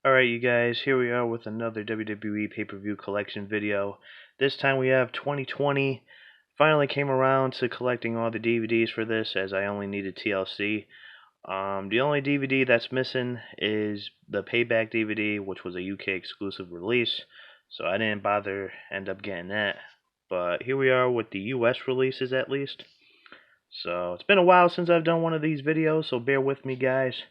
Alright, you guys, here we are with another WWE PPV Collection video. This time we have 2020. Finally came around to collecting all the DVDs for this, as I only needed TLC. The only DVD that's missing is the Payback DVD, which was a UK exclusive release, so I didn't bother end up getting that. But here we are with the US releases at least. So it's been a while since I've done one of these videos, so bear with me, guys.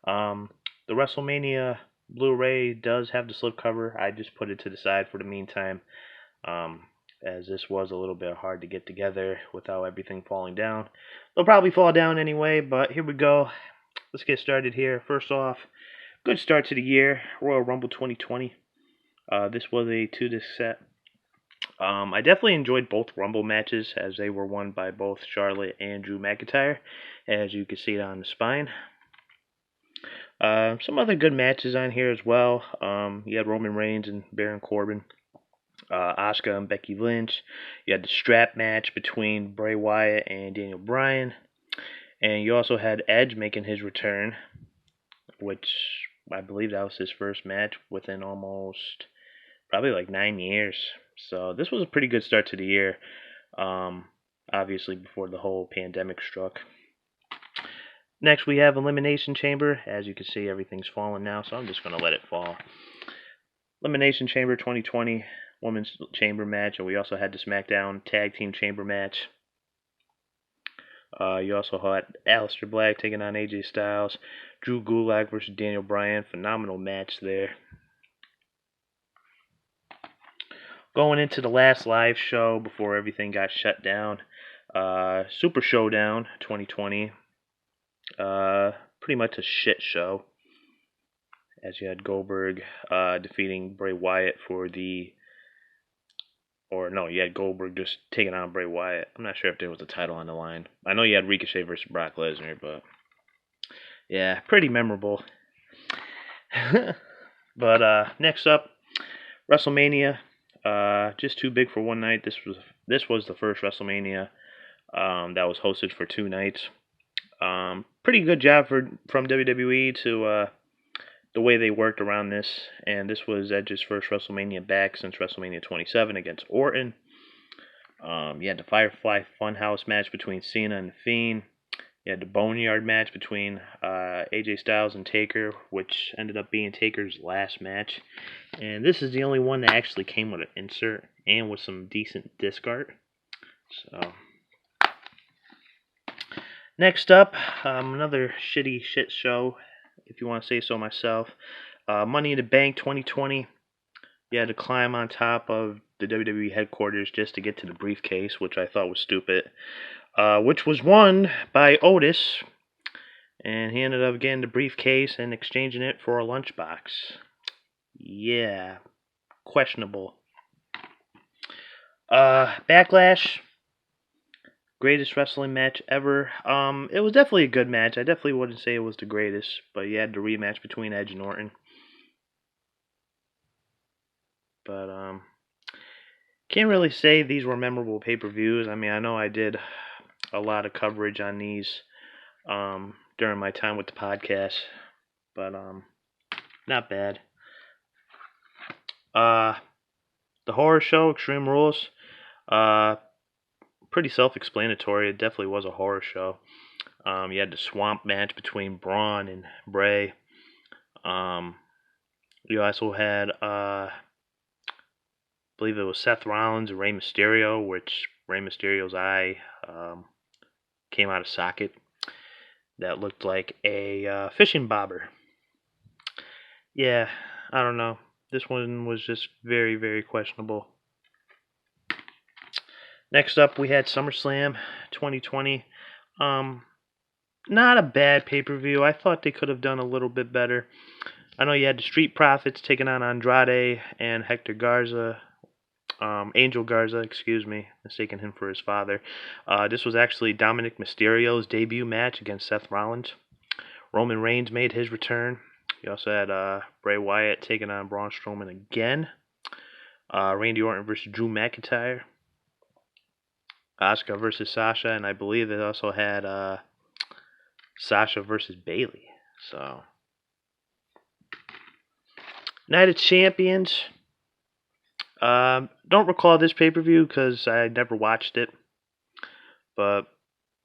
The WrestleMania Blu-ray does have the slipcover. I just put it to the side for the meantime, as this was a little bit hard to get together without everything falling down. They'll probably fall down anyway, but here we go. Let's get started here. First off, good start to the year, Royal Rumble 2020. This was a 2-disc set. I definitely enjoyed both Rumble matches, as they were won by both Charlotte and Drew McIntyre, as you can see it on the spine. Some other good matches on here as well. You had Roman Reigns and Baron Corbin, Asuka and Becky Lynch. You had the strap match between Bray Wyatt and Daniel Bryan. And you also had Edge making his return, which I believe that was his first match within almost probably like 9 years. So this was a pretty good start to the year, obviously before the whole pandemic struck. Next, we have Elimination Chamber. As you can see, everything's falling now, so I'm just going to let it fall. Elimination Chamber 2020 Women's Chamber match, and we also had the SmackDown Tag Team Chamber match. You also had Aleister Black taking on AJ Styles. Drew Gulak versus Daniel Bryan. Phenomenal match there. Going into the last live show before everything got shut down. Super Showdown 2020. Pretty much a shit show, as you had Goldberg defeating Bray Wyatt you had Goldberg just taking on Bray Wyatt. I'm not sure if there was a title on the line. I know you had Ricochet versus Brock Lesnar, but yeah, pretty memorable. But next up, WrestleMania. Just too big for one night. This was the first WrestleMania that was hosted for 2 nights. Pretty good job from WWE to the way they worked around this, and this was Edge's first WrestleMania back since WrestleMania 27 against Orton. You had the Firefly Funhouse match between Cena and The Fiend. You had the Boneyard match between AJ Styles and Taker, which ended up being Taker's last match. And this is the only one that actually came with an insert and with some decent disc art. So next up, another shit show, if you want to say so myself. Money in the Bank 2020. You had to climb on top of the WWE headquarters just to get to the briefcase, which I thought was stupid. Which was won by Otis, and he ended up getting the briefcase and exchanging it for a lunchbox. Yeah, questionable. Backlash. Greatest wrestling match ever. It was definitely a good match. I definitely wouldn't say it was the greatest, but you had the rematch between Edge and Orton. But can't really say these were memorable pay-per-views. I mean, I know I did a lot of coverage on these during my time with the podcast, but not bad. The horror show, Extreme Rules. Pretty self-explanatory. It definitely was a horror show. You had the swamp match between Braun and Bray. You also had, I believe it was Seth Rollins and Rey Mysterio, which Rey Mysterio's eye came out of socket. That looked like a fishing bobber. Yeah, I don't know. This one was just very, very questionable. Next up, we had SummerSlam 2020. Not a bad pay-per-view. I thought they could have done a little bit better. I know you had the Street Profits taking on Andrade and Hector Garza. Angel Garza, excuse me, mistaking him for his father. This was actually Dominic Mysterio's debut match against Seth Rollins. Roman Reigns made his return. You also had Bray Wyatt taking on Braun Strowman again. Randy Orton versus Drew McIntyre. Asuka versus Sasha, and I believe it also had Sasha versus Bayley. So Night of Champions. Don't recall this pay-per-view because I never watched it. But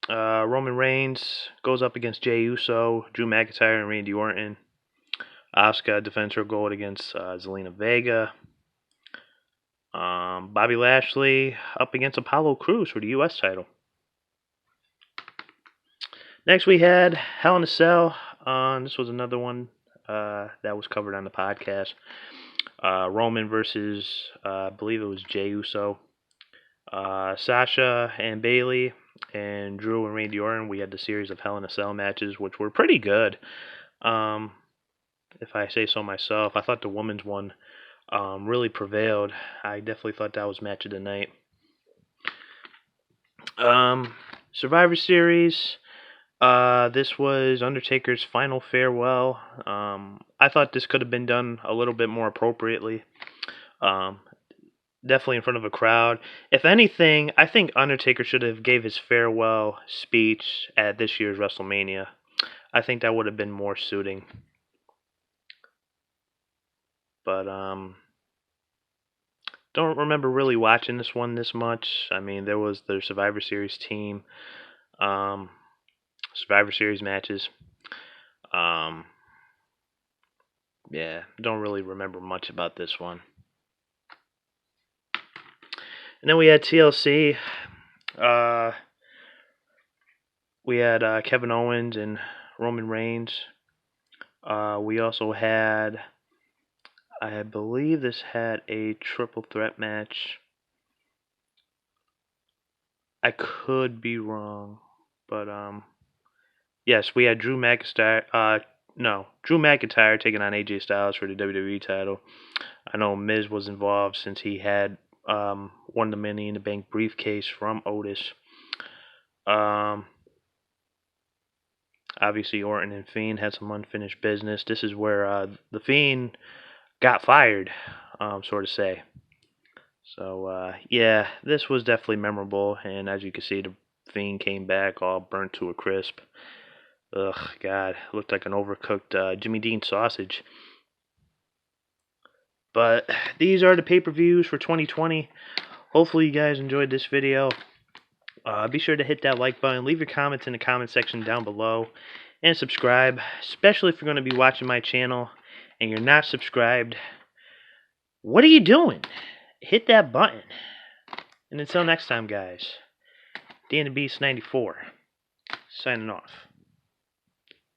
Roman Reigns goes up against Jey Uso, Drew McIntyre, and Randy Orton. Asuka defends her gold against Zelina Vega. Bobby Lashley up against Apollo Crews for the U.S. title. Next we had Hell in a Cell. This was another one that was covered on the podcast. Roman versus, I believe it was Jey Uso. Sasha and Bayley and Drew and Randy Orton. We had the series of Hell in a Cell matches, which were pretty good. If I say so myself, I thought the women's one really prevailed. I definitely thought that was match of the night. Survivor Series. This was Undertaker's final farewell. I thought this could have been done a little bit more appropriately. Definitely in front of a crowd. If anything, I think Undertaker should have gave his farewell speech at this year's WrestleMania. I think that would have been more suiting. But don't remember really watching this one this much. I mean, there was the Survivor Series team, Survivor Series matches. Yeah, don't really remember much about this one. And then we had TLC. We had Kevin Owens and Roman Reigns. We also had, I believe this had a triple threat match. I could be wrong, but yes, we had Drew McIntyre. Drew McIntyre taking on AJ Styles for the WWE title. I know Miz was involved since he had won the Money in the Bank briefcase from Otis. Obviously, Orton and Fiend had some unfinished business. This is where the Fiend got fired, sort of say. So, yeah, this was definitely memorable. And as you can see, the Fiend came back all burnt to a crisp. Ugh, God, looked like an overcooked Jimmy Dean sausage. But these are the pay-per-views for 2020. Hopefully you guys enjoyed this video. Be sure to hit that like button, leave your comments in the comment section down below, and subscribe, especially if you're going to be watching my channel and you're not subscribed. What are you doing? Hit that button. And until next time, guys, Dan the Beast 94, signing off.